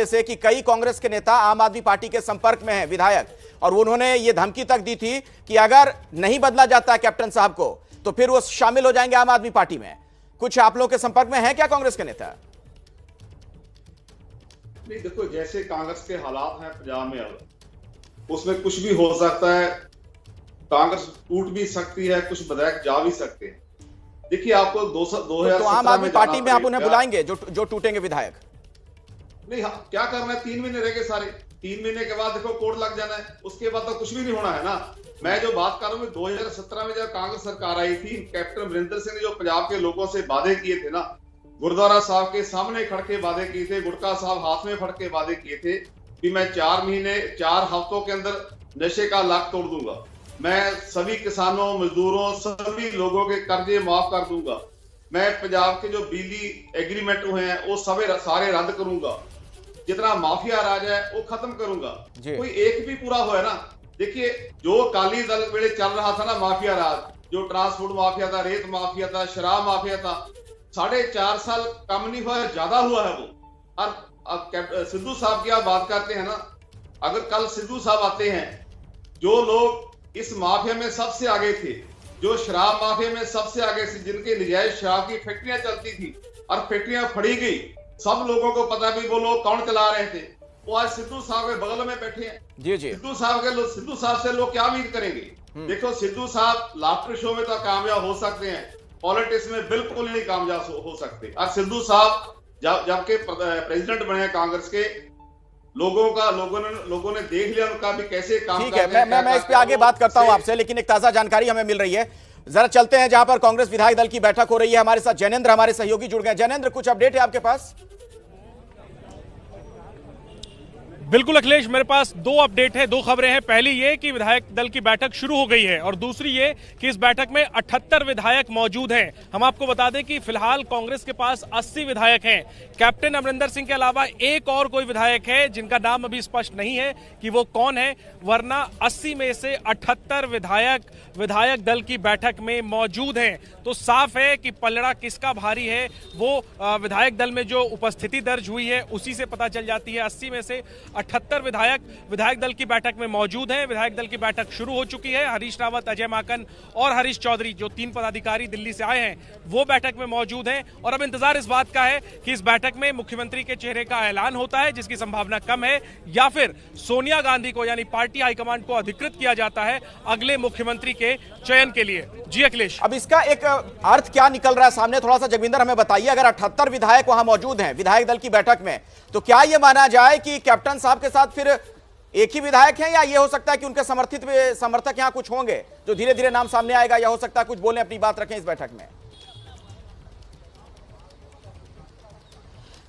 से कि कई कांग्रेस के नेता आम आदमी पार्टी के संपर्क में हैं विधायक, और उन्होंने ये धमकी तक दी थी कि अगर नहीं बदला जाता है कैप्टन साहब को तो फिर वो शामिल हो जाएंगे आम आदमी पार्टी में। कुछ आप लोगों के संपर्क में हैं क्या कांग्रेस के नेता? नहीं, देखो, जैसे कांग्रेस के हालात हैं पंजाब में अब उसमें कुछ भी हो सकता है। कांग्रेस टूट भी सकती है, कुछ विधायक जा भी सकते हैं। देखिए, आपको 2017 तो आम आदमी पार्टी में आप उन्हें बुलाएंगे जो टूटेंगे विधायक? नहीं, क्या करना है, 3 महीने रह गए सारे। 3 महीने के बाद देखो कोड लग जाना है, उसके बाद तो कुछ भी नहीं होना है ना। मैं जो बात कर रहा हूँ 2017 में जब कांग्रेस सरकार आई थी, कैप्टन अमरिंदर सिंह ने जो पंजाब के लोगों से वादे किए थे ना, गुरुद्वारा साहब के सामने खड़ के वादे किए थे, गुटका साहब हाथ में फड़ के वादे किए थे कि मैं 4 हफ्तों के अंदर नशे का लाख तोड़ दूंगा, मैं सभी किसानों, मजदूरों, सभी लोगों के कर्जे माफ कर दूंगा, मैं पंजाब के जो बिजली एग्रीमेंट हुए हैं वो सारे रद्द करूंगा, जितना माफिया राज है वो खत्म करूंगा। कोई एक भी पूरा हुआ है ना। देखिए, जो अकाली दल वेले चल रहा था ना माफिया राज, जो ट्रांसपोर्ट माफिया था, रेत माफिया था, शराब माफिया था, 4.5 साल कम नहीं हुआ है, ज्यादा हुआ है वो। और सिद्धू साहब की आप बात करते हैं ना, अगर कल सिद्धू साहब आते हैं, जो लोग इस माफिया में सबसे आगे थे, जो शराब माफिया में सबसे आगे थे, जिनके नजायज शराब की फैक्ट्रियां चलती थी और फैक्ट्रियां फड़ी गई, सब लोगों को पता भी वो लोग कौन चला रहे थे, वो आज सिद्धू साहब के बगल में बैठे हैं। जी। सिद्धू साहब से लोग क्या उम्मीद करेंगे? देखो, सिद्धू साहब लाफ्टर शो में तो कामयाब हो सकते हैं, पॉलिटिक्स में बिल्कुल नहीं कामयाब हो सकते। और सिद्धू साहब जबकि प्रेसिडेंट बने कांग्रेस के, लोगों ने देख लिया उनका भी कैसे काम। ठीक है, मैं इस पे आगे बात करता हूं आपसे, लेकिन एक ताजा जानकारी हमें मिल रही है। जरा चलते हैं जहां पर कांग्रेस विधायक दल की बैठक हो रही है। हमारे साथ जैनेंद्र, हमारे सहयोगी जुड़ गए। जैनेंद्र, कुछ अपडेट है आपके पास? बिल्कुल अखिलेश, मेरे पास 2 अपडेट है, 2 खबरें हैं। पहली ये कि विधायक दल की बैठक शुरू हो गई है, और दूसरी ये कि इस बैठक में 78 विधायक मौजूद हैं। हम आपको बता दें कि फिलहाल कांग्रेस के पास 80 विधायक हैं। कैप्टन अमरिंदर सिंह के अलावा एक और कोई विधायक है जिनका नाम अभी स्पष्ट नहीं है कि वो कौन है, वरना 80 में से 78 विधायक दल की बैठक में मौजूद हैं। तो साफ है कि पलड़ा किसका भारी है वो विधायक दल में जो उपस्थिति दर्ज हुई है उसी से पता चल जाती है। 80 में से 78 विधायक दल की बैठक में मौजूद हैं। विधायक दल की बैठक शुरू हो चुकी है। हरीश रावत, अजय माकन और हरीश चौधरी, जो 3 पदाधिकारी दिल्ली से आए हैं, वो बैठक में मौजूद हैं। और अब इंतजार इस बात का है कि इस बैठक में मुख्यमंत्री के चेहरे का ऐलान होता है, जिसकी संभावना कम है, या फिर सोनिया गांधी को यानी पार्टी हाईकमांड को अधिकृत किया जाता है अगले मुख्यमंत्री के चयन के लिए। जी अखिलेश, अब इसका एक अर्थ क्या निकल रहा है सामने, थोड़ा सा जगविंदर हमें बताइए। अगर 78 विधायक वहां मौजूद हैं विधायक दल की बैठक में, तो क्या यह माना जाए कि कैप्टन साहब के साथ फिर एक ही विधायक हैं, या यह हो सकता है कि उनके समर्थक यहां कुछ होंगे जो धीरे धीरे नाम सामने आएगा, या हो सकता है कुछ बोले, अपनी बात रखें इस बैठक में?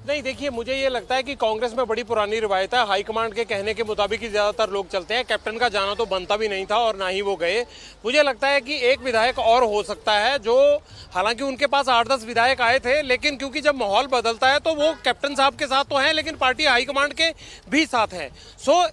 नहीं, देखिए, मुझे ये लगता है कि कांग्रेस में बड़ी पुरानी रिवायत है, हाईकमांड के कहने के मुताबिक ही ज्यादातर लोग चलते हैं। कैप्टन का जाना तो बनता भी नहीं था और ना ही वो गए। मुझे लगता है कि एक विधायक और हो सकता है, जो हालांकि उनके पास 8-10 विधायक आए थे, लेकिन क्योंकि जब माहौल बदलता है तो वो कैप्टन साहब के साथ तो हैं, लेकिन पार्टी हाईकमांड के भी साथ हैं।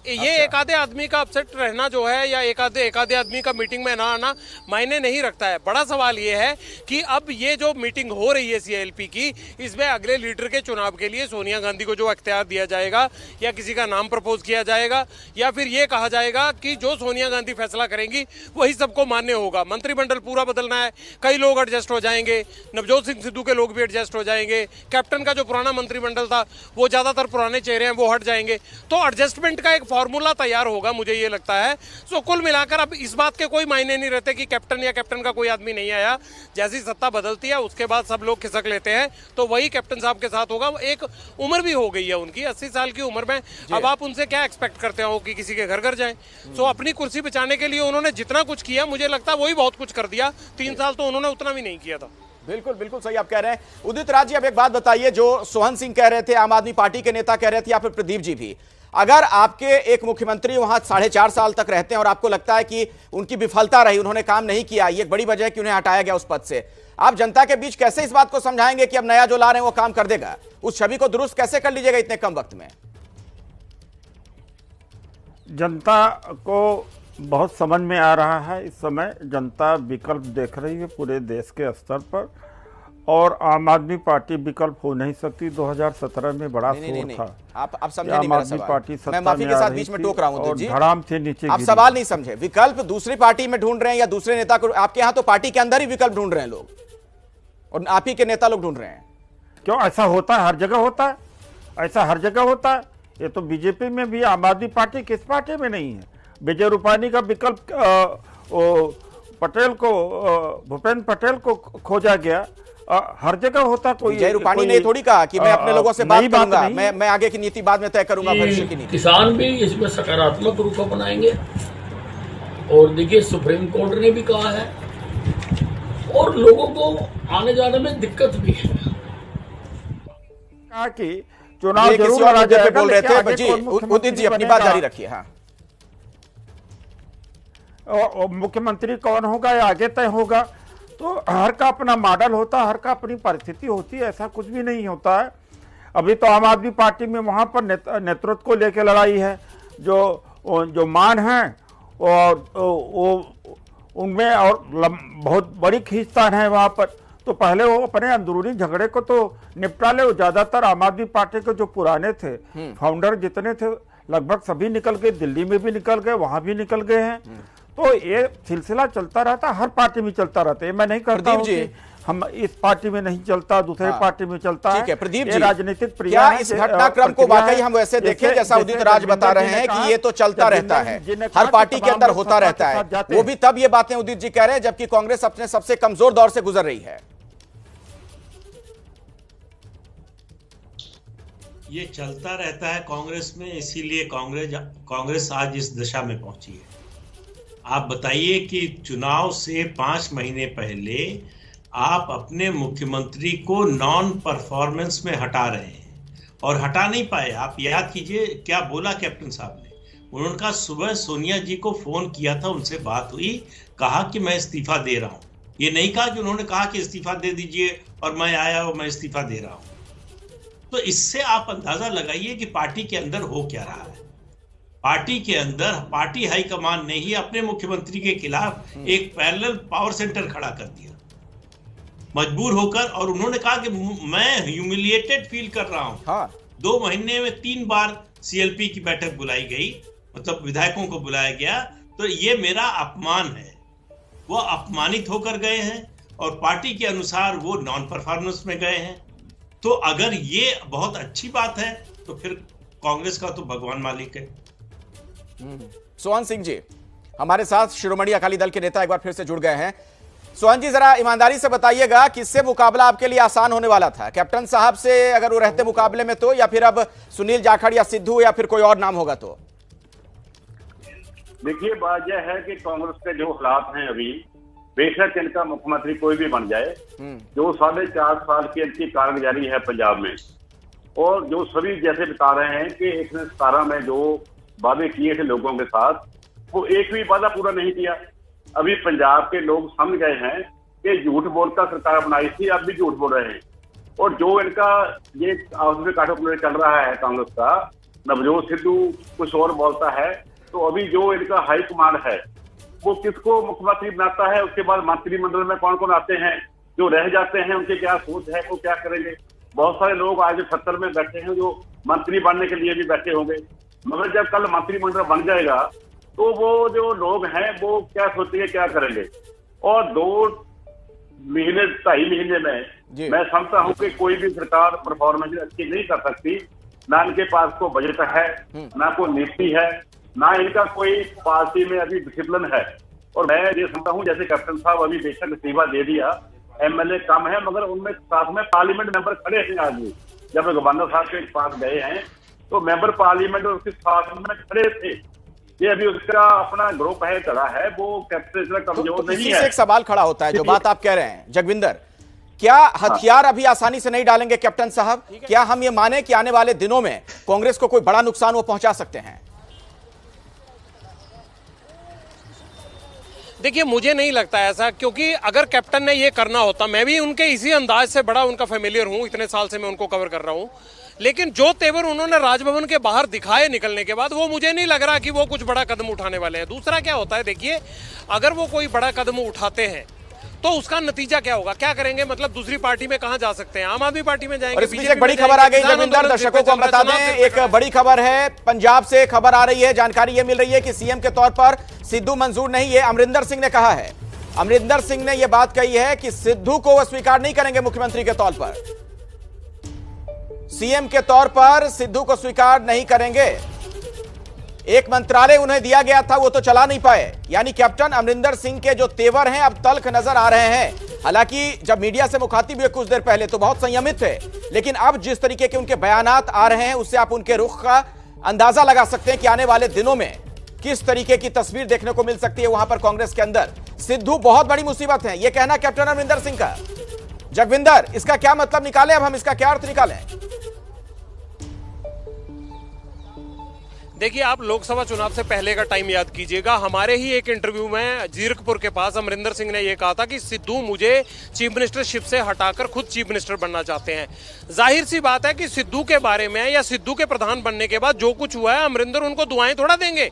ये एक आधे आदमी का अपसेट रहना जो है, या एक आधे आदमी का मीटिंग में ना आना मायने नहीं रखता है। बड़ा सवाल ये है कि अब ये जो मीटिंग हो रही है CLP की, इसमें अगले लीडर के चुनाव के लिए सोनिया गांधी को जो अख्तियार दिया जाएगा, या किसी का नाम प्रपोज किया जाएगा, या फिर ये कहा जाएगा कि जो सोनिया गांधी फैसला करेंगी वही सबको मान्य होगा। मंत्रिमंडल पूरा बदलना है, कई लोग एडजस्ट हो जाएंगे, नवजोत सिंह सिद्धू के लोग भी एडजस्ट हो जाएंगे, कैप्टन का जो पुराना मंत्रिमंडल था वो ज्यादातर पुराने चेहरे हैं वो हट जाएंगे, तो एडजस्टमेंट का एक फॉर्मूला तैयार होगा, मुझे ये लगता है। सो कुल मिलाकर अब इस बात के कोई मायने नहीं रहते कि कैप्टन का कोई आदमी नहीं आया। जैसी सत्ता बदलती है उसके बाद सब लोग खिसक लेते हैं, तो वही कैप्टन साहब के साथ होगा। एक उम्र भी हो गई है उनकी, 80 साल की उम्र में, अब आप उनसे क्या एक्सपेक्ट करते हो कि किसी के घर घर जाएं? सो अपनी कुर्सी बचाने के लिए उन्होंने जितना कुछ किया, मुझे लगता है वही बहुत कुछ कर दिया। 3 साल तो उन्होंने उतना भी नहीं किया था। बिल्कुल सही आप कह रहे हैं। उदित राज जी, अब एक बात बताइए, जो सोहन सिंह कह रहे थे, आम आदमी पार्टी के नेता कह रहे थे, या फिर प्रदीप जी भी, अगर आपके एक मुख्यमंत्री वहां 4.5 साल तक रहते हैं और आपको लगता है कि उनकी विफलता रही, उन्होंने काम नहीं किया, ये एक बड़ी वजह है कि उन्हें हटाया गया उस पद से, आप जनता के बीच कैसे इस बात को समझाएंगे कि अब नया जो ला रहे हैं वो काम कर देगा? उस छवि को दुरुस्त कैसे कर लीजिएगा इतने कम वक्त में? जनता को बहुत समझ में आ रहा है। इस समय जनता विकल्प देख रही है पूरे देश के स्तर पर, और आम आदमी पार्टी विकल्प हो नहीं सकती। 2017 में बड़ा शोर था। आप समझे नहीं मेरा सवाल। मैं माफी के साथ बीच में टोक रहा हूं जी, धड़ाम से नीचे आप सवाल नहीं समझे। विकल्प दूसरी पार्टी में ढूंढ रहे हैं या दूसरे नेता को? आपके यहाँ तो पार्टी के अंदर ही विकल्प ढूंढ रहे हैं लोग, और आप ही के नेता लोग ढूंढ रहे हैं। क्यों ऐसा होता है? हर जगह होता है, ऐसा हर जगह होता है। ये तो बीजेपी में भी, आम आदमी पार्टी किस पार्टी में नहीं है? विजय रूपानी का विकल्प पटेल को, भूपेंद्र पटेल को खोजा गया। हर जगह होता। कोई विजय रूपानी ने थोड़ी कहा कि मैं अपने लोगों से बात करूंगा, मैं आगे की नीति बाद में तय करूंगा, भविष्य की नीति। किसान भी इसमें सकारात्मक रूप बनाएंगे, और देखिए सुप्रीम कोर्ट ने भी कहा है, और लोगों को आने जाने में दिक्कत भी है। कहा कि चुनाव जरूर लड़ा जाएगा, बोल रहे थे जी, उदित जी अपनी बात जारी रखिए। हाँ, मुख्यमंत्री कौन होगा या आगे तय होगा, तो हर का अपना मॉडल होता है, हर का अपनी परिस्थिति होती है, ऐसा कुछ भी नहीं होता है। अभी तो आम आदमी पार्टी में वहां पर नेतृत्व को लेकर लड़ाई है। जो मान है और वो उनमें और बहुत बड़ी खींचतान है वहां पर। तो पहले वो अपने अंदरूनी झगड़े को तो निपटा ले। ज्यादातर आम आदमी पार्टी के जो पुराने थे फाउंडर जितने थे लगभग सभी निकल गए, दिल्ली में भी निकल गए, वहां भी निकल गए हैं। तो ये सिलसिला चलता रहता, हर पार्टी में चलता रहता है। मैं नहीं कहता हूं कि हम इस पार्टी में नहीं चलता, दूसरे पार्टी में चलता है। ठीक है प्रदीप जी, राजनीतिक क्या इस घटनाक्रम को वाकई हम वैसे देखें जैसा उदित राज बता रहे हैं कि ये तो चलता रहता है, हर पार्टी के अंदर होता रहता है? वो भी तब ये बातें उदित जी कह रहे हैं जबकि कांग्रेस अपने सबसे कमजोर दौर से गुजर रही है। ये चलता रहता है कांग्रेस में, इसीलिए कांग्रेस आज इस दशा में पहुंची है। आप बताइए कि चुनाव से 5 महीने पहले आप अपने मुख्यमंत्री को नॉन परफॉर्मेंस में हटा रहे हैं, और हटा नहीं पाए। आप याद कीजिए क्या बोला कैप्टन साहब ने। उन्होंने कहा सुबह सोनिया जी को फोन किया था, उनसे बात हुई, कहा कि मैं इस्तीफा दे रहा हूं। ये नहीं कहा कि उन्होंने कहा कि इस्तीफा दे दीजिए और मैं आया और मैं इस्तीफा दे रहा हूं। तो इससे आप अंदाजा लगाइए कि पार्टी के अंदर हो क्या रहा है। पार्टी के अंदर पार्टी हाईकमान ने ही अपने मुख्यमंत्री के खिलाफ एक पैरेलल पावर सेंटर खड़ा कर दिया मजबूर होकर, और उन्होंने कहा कि मैं ह्यूमिलिएटेड फील कर रहा हूं। हाँ। 2 महीने में 3 बार सीएलपी की बैठक बुलाई गई, मतलब विधायकों को बुलाया गया, तो ये मेरा अपमान है। वो अपमानित होकर गए हैं और पार्टी के अनुसार वो नॉन परफॉर्मेंस में गए हैं। तो अगर ये बहुत अच्छी बात है तो फिर कांग्रेस का तो भगवान मालिक है। सोहन सिंह जी हमारे साथ शिरोमणि अकाली दल के नेता एक बार फिर से जुड़ गए हैं। सोहन जी जरा ईमानदारी से बताइएगा, किससे मुकाबला आपके लिए आसान होने वाला था? कैप्टन साहब से अगर वो रहते मुकाबले में तो, या फिर अब सुनील जाखड़ या सिद्धू या फिर कोई और नाम होगा तो? देखिए बात यह है कि कांग्रेस के जो हालात हैं अभी, बेशक इनका मुख्यमंत्री कोई भी बन जाए, जो 4.5 साल की इनकी कारगुजारी है पंजाब में, और जो सभी जैसे बता रहे हैं कि 117 में जो वादे किए थे लोगों के साथ, वो एक भी वादा पूरा नहीं किया। अभी पंजाब के लोग समझ गए हैं कि झूठ बोलकर सरकार बनाई थी, अब भी झूठ बोल रहे हैं। और जो इनका ये आपस में काठोपलट चल रहा है कांग्रेस का, नवजोत सिद्धू कुछ और बोलता है, तो अभी जो इनका हाईकमांड है वो किसको मुख्यमंत्री बनाता है, उसके बाद मंत्रिमंडल में कौन कौन आते हैं, जो रह जाते हैं उनकी क्या सोच है, वो क्या करेंगे। बहुत सारे लोग आज 70 में बैठे हैं जो मंत्री बनने के लिए भी बैठे होंगे, मगर जब कल मंत्रिमंडल बन जाएगा तो वो जो लोग हैं वो क्या सोचेंगे, क्या करेंगे। और 2 महीने 2.5 महीने में मैं समझता हूं कि कोई भी सरकार परफॉर्मेंस अच्छी नहीं कर सकती। ना इनके पास को बजट है, ना कोई नीति है, ना इनका कोई पार्टी में अभी डिसिप्लिन है। और मैं ये समझता हूँ जैसे कैप्टन साहब अभी बेशक इस्तीफा दे दिया, एमएलए कम है मगर उनमें साथ में पार्लियामेंट मेंबर खड़े हैं। आज भी जब गवर्नर साहब के पास गए हैं तो मेंबर पार्लियामेंट उसके साथ में खड़े थे। ये अभी उसका अपना ग्रुप है चला है, वो कैप्टन कमजोर नहीं है। एक सवाल खड़ा होता है जो बात आप कह रहे हैं जगविंदर, क्या हथियार अभी आसानी से नहीं डालेंगे कैप्टन साहब? क्या हम ये माने कि आने वाले दिनों में कांग्रेस को कोई बड़ा नुकसान वो पहुंचा सकते हैं? देखिए मुझे नहीं लगता ऐसा, क्योंकि अगर कैप्टन ने ये करना होता, मैं भी उनके इसी अंदाज से बड़ा उनका फेमिलियर हूं, इतने साल से मैं उनको कवर कर रहा हूं, लेकिन जो तेवर उन्होंने राजभवन के बाहर दिखाए निकलने के बाद, वो मुझे नहीं लग रहा कि वो कुछ बड़ा कदम उठाने वाले हैं। दूसरा क्या होता है, देखिए अगर वो कोई बड़ा कदम उठाते हैं तो उसका नतीजा क्या होगा, क्या करेंगे, मतलब दूसरी पार्टी में कहां जा सकते हैं, आम आदमी पार्टी में जाएंगे। और इसमें एक बड़ी खबर आ गई जगविंदर, दर्शकों को हम बता दें, एक बड़ी खबर है, पंजाब से खबर आ रही है, जानकारी यह मिल रही है कि सीएम के तौर पर सिद्धू मंजूर नहीं है। अमरिंदर सिंह ने कहा है, अमरिंदर सिंह ने यह बात कही है कि सिद्धू को वह स्वीकार नहीं करेंगे मुख्यमंत्री के तौर पर, सीएम के तौर पर सिद्धू को स्वीकार नहीं करेंगे। एक मंत्रालय उन्हें दिया गया था, वो तो चला नहीं पाए। यानी कैप्टन अमरिंदर सिंह के जो तेवर हैं अब तल्ख नजर आ रहे हैं। हालांकि जब मीडिया से मुखातिब हुए कुछ देर पहले तो बहुत संयमित थे, लेकिन अब जिस तरीके के उनके बयानात आ रहे हैं उससे आप उनके रुख का अंदाजा लगा सकते हैं कि आने वाले दिनों में किस तरीके की तस्वीर देखने को मिल सकती है वहां पर कांग्रेस के अंदर। सिद्धू बहुत बड़ी मुसीबत है, यह कहना कैप्टन अमरिंदर सिंह का। जगविंदर, इसका क्या मतलब निकालें, अब हम इसका क्या अर्थ निकालें? देखिए, आप लोकसभा चुनाव से पहले का टाइम याद कीजिएगा, हमारे ही एक इंटरव्यू में जीरकपुर के पास अमरिंदर सिंह ने यह कहा था कि सिद्धू मुझे चीफ मिनिस्टरशिप से हटाकर खुद चीफ मिनिस्टर बनना चाहते हैं। जाहिर सी बात है कि सिद्धू के बारे में या सिद्धू के प्रधान बनने के बाद जो कुछ हुआ है, अमरिंदर उनको दुआएं थोड़ा देंगे,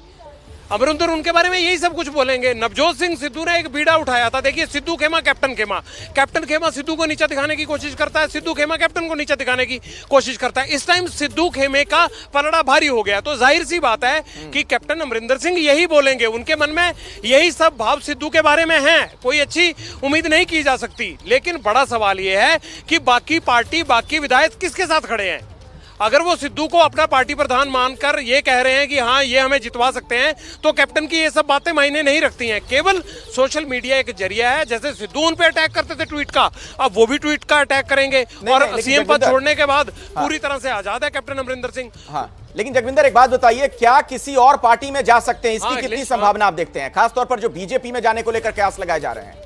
अमरिंदर उनके बारे में यही सब कुछ बोलेंगे। नवजोत सिंह सिद्धू ने एक बीड़ा उठाया था, देखिए सिद्धू खेमा कैप्टन खेमा, कैप्टन खेमा सिद्धू को नीचा दिखाने की कोशिश करता है, सिद्धू खेमा कैप्टन को नीचा दिखाने की कोशिश करता है। इस टाइम सिद्धू खेमे का पलड़ा भारी हो गया, तो जाहिर सी बात है कि कैप्टन अमरिंदर सिंह यही बोलेंगे, उनके मन में यही सब भाव सिद्धू के बारे में है, कोई अच्छी उम्मीद नहीं की जा सकती। लेकिन बड़ा सवाल यह है कि बाकी पार्टी, बाकी विधायक किसके साथ खड़े हैं। अगर वो सिद्धू को अपना पार्टी प्रधान मानकर ये कह रहे हैं कि हाँ ये हमें जितवा सकते हैं, तो कैप्टन की ये सब बातें मायने नहीं रखती हैं। केवल सोशल मीडिया एक जरिया है, जैसे सिद्धू उन पे अटैक करते थे ट्वीट का, अब वो भी ट्वीट का अटैक करेंगे। और सीएम पद छोड़ने के बाद पूरी तरह से आजाद है कैप्टन अमरिंदर सिंह। हाँ, लेकिन जगविंदर एक बात बताइए, क्या किसी और पार्टी में जा सकते हैं, इसकी कितनी संभावना आप देखते हैं, खासतौर पर जो बीजेपी में जाने को लेकर कयास लगाए जा रहे हैं?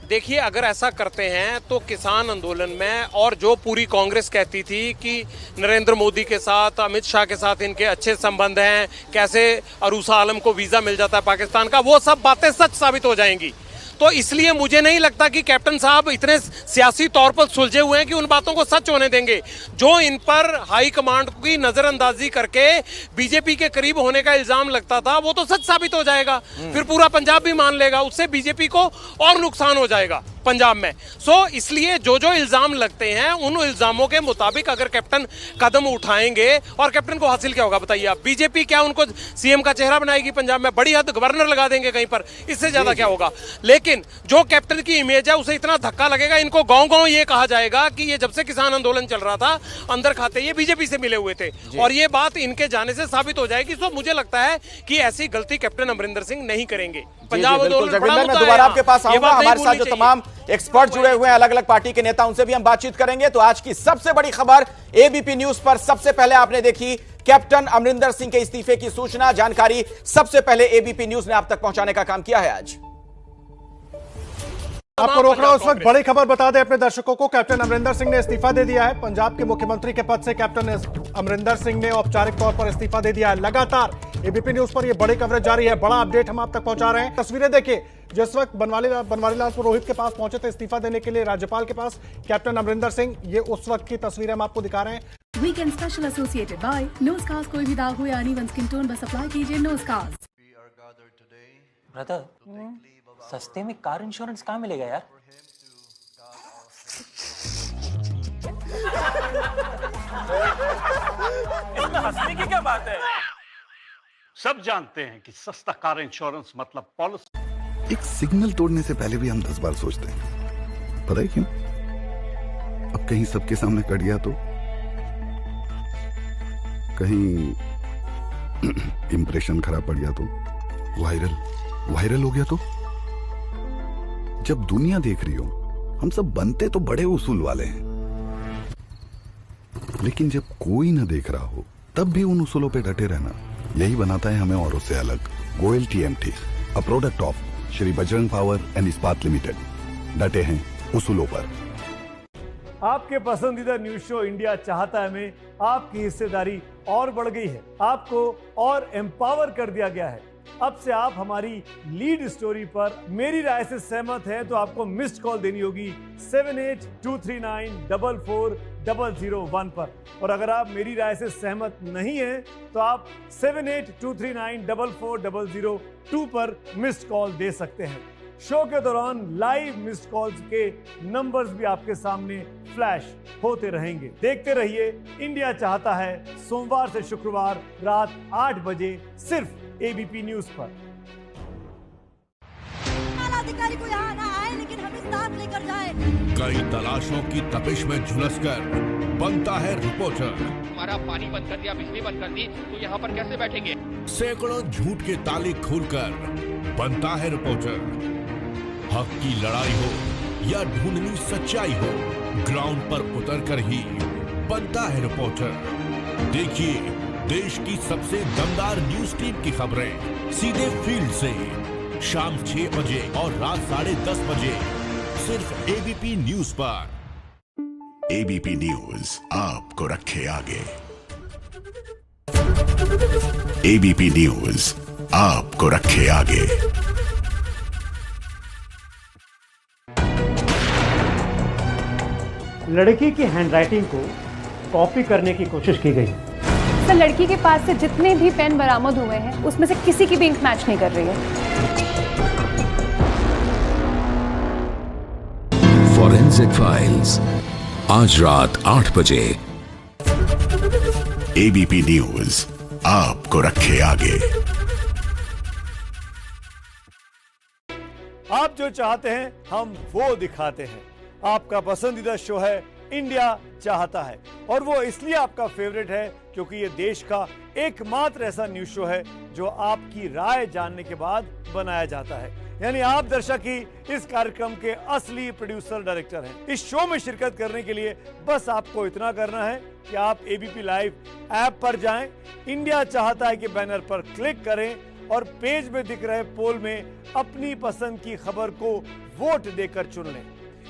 देखिए, अगर ऐसा करते हैं तो किसान आंदोलन में, और जो पूरी कांग्रेस कहती थी कि नरेंद्र मोदी के साथ, अमित शाह के साथ इनके अच्छे संबंध हैं, कैसे अरूसा आलम को वीजा मिल जाता है पाकिस्तान का, वो सब बातें सच साबित हो जाएंगी। तो इसलिए मुझे नहीं लगता कि कैप्टन साहब इतने सियासी तौर पर सुलझे हुए हैं कि उन बातों को सच होने देंगे। जो इन पर हाई कमांड की नजरअंदाजी करके बीजेपी के करीब होने का इल्जाम लगता था, वो तो सच साबित हो जाएगा, फिर पूरा पंजाब भी मान लेगा, उससे बीजेपी को और नुकसान हो जाएगा पंजाब में। इसलिए जो जो इल्जाम लगते हैं, उन इल्जामों के मुताबिक अगर कैप्टन कदम उठाएंगे, और कैप्टन को हासिल क्या होगा बताइए आप? बीजेपी क्या उनको सीएम का चेहरा बनाएगी पंजाब में? बड़ी हद गवर्नर लगा देंगे कहीं पर, इससे ज्यादा क्या होगा? लेकिन जो कैप्टन की इमेज है उसे इतना धक्का लगेगा, इनको गांव-गांव ये कहा जाएगा कि ये जब से किसान आंदोलन चल रहा था, अंदर खाते ये बीजेपी से मिले हुए थे, और ये बात इनके जाने से साबित हो जाएगी। तो मुझे लगता है कि ऐसी गलती कैप्टन अमरिंदर सिंह नहीं करेंगे। पंजाब आंदोलन मैं दोबारा आपके पास आऊंगा, हमारे साथ जो तमाम एक्सपर्ट जुड़े हुए हैं, अलग अलग पार्टी के नेता, उनसे भी हम बातचीत करेंगे। तो आज की सबसे बड़ी खबर एबीपी न्यूज पर सबसे पहले आपने देखी, कैप्टन अमरिंदर सिंह के इस्तीफे की सूचना, जानकारी सबसे पहले एबीपी न्यूज ने आप तक पहुंचाने का काम किया है। आज आपको रोक रहा हूं, उस वक्त बड़ी खबर बता दें अपने दर्शकों को, कैप्टन अमरिंदर सिंह ने इस्तीफा दे दिया है। पंजाब के मुख्यमंत्री के पद से कैप्टन अमरिंदर सिंह ने औपचारिक तौर पर इस्तीफा दे दिया है। लगातार एबीपी न्यूज पर यह बड़ी कवरेज जारी है, बड़ा अपडेट हम आप तक पहुंचा रहे हैं। तस्वीरें देखिए, जिस वक्त बनवारीलाल पुरोहित के पास पहुंचे थे इस्तीफा देने के लिए राज्यपाल के पास कैप्टन अमरिंदर सिंह, ये उस वक्त की तस्वीरें हम आपको दिखा रहे हैं। वीकेंड स्पेशल एसोसिएटेड बाय नोस्कास्ट। कोई भी दाग हुए अनइवन स्किन टोन बस अप्लाई कीजिए नोस्कास्ट। ब्रदर, सस्ते में कार इंश्योरेंस कहाँ मिलेगा यार? इसमें हंसने की क्या बात है? सब जानते हैं कि सस्ता कार इंश्योरेंस मतलब पॉलिसी। एक सिग्नल तोड़ने से पहले भी हम 10 बार सोचते हैं, पता है क्यों? अब कहीं सबके सामने कट गया तो, कहीं इंप्रेशन खराब पड़ गया तो, वायरल हो गया तो। जब दुनिया देख रही हो, हम सब बनते तो बड़े उसूल वाले हैं, लेकिन जब कोई ना देख रहा हो तब भी उन उसूलों पे डटे रहना, यही बनाता है हमें औरों से अलग। Goyal TMT, a product of Shri Bajrang power and इस्पात लिमिटेड, डटे हैं उसूलों पर। आपके पसंदीदा न्यूज शो इंडिया चाहता है में आपकी हिस्सेदारी और बढ़ गई है, आपको और एम्पावर कर दिया गया है। अब से आप हमारी लीड स्टोरी पर मेरी राय से सहमत हैं तो आपको मिस्ड कॉल देनी होगी 7823944001 पर, और अगर आप मेरी राय से सहमत नहीं हैं तो आप 7823944002 पर मिस्ड कॉल दे सकते हैं। शो के दौरान लाइव मिस्ड कॉल्स के नंबर्स भी आपके सामने फ्लैश होते रहेंगे। देखते रहिए इंडिया चाहता है, सोमवार से शुक्रवार रात 8 बजे सिर्फ एबीपी न्यूज पर। अधिकारी को यहाँ ना आए लेकिन हमें साथ लेकर जाए। कई तलाशों की तपिश में झुलसकर बनता है रिपोर्टर। हमारा पानी बंद कर दिया, बिजली बंद कर दी, तो यहाँ पर कैसे बैठेंगे? सैकड़ों झूठ के ताले खोलकर बनता है रिपोर्टर। हक की लड़ाई हो या ढूंढनी सच्चाई हो, ग्राउंड पर उतरकर ही बनता है रिपोर्टर। देखिए देश की सबसे दमदार न्यूज टीम की खबरें सीधे फील्ड से शाम 6 बजे और रात 10:30 बजे सिर्फ एबीपी न्यूज पर। एबीपी न्यूज आपको रखे आगे। एबीपी न्यूज आपको रखे आगे। लड़की की हैंडराइटिंग को कॉपी करने की कोशिश की गई। सर, लड़की के पास से जितने भी पेन बरामद हुए हैं उसमें से किसी की भी इंक मैच नहीं कर रही है। फॉरेंसिक फाइल्स आज रात 8 बजे। एबीपी न्यूज आपको रखे आगे। आप जो चाहते हैं हम वो दिखाते हैं। आपका पसंदीदा शो है इंडिया चाहता है, और वो इसलिए आपका फेवरेट है क्योंकि ये देश का एकमात्र ऐसा न्यूज शो है जो आपकी राय जानने के बाद बनाया जाता है। यानी आप दर्शक ही इस कार्यक्रम के असली प्रोड्यूसर डायरेक्टर हैं। इस शो में शिरकत करने के लिए बस आपको इतना करना है कि आप एबीपी लाइव ऐप पर जाएं, इंडिया चाहता है के बैनर पर क्लिक करें और पेज में दिख रहे पोल में अपनी पसंद की खबर को वोट देकर चुन लें।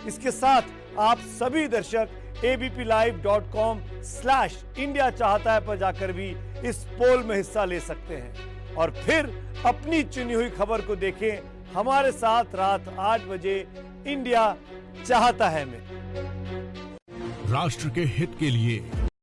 इसके साथ आप सभी दर्शक abplive.com/इंडिया चाहता है पर जाकर भी इस पोल में हिस्सा ले सकते हैं और फिर अपनी चुनी हुई खबर को देखें हमारे साथ रात 8 बजे इंडिया चाहता है में। राष्ट्र के हित के लिए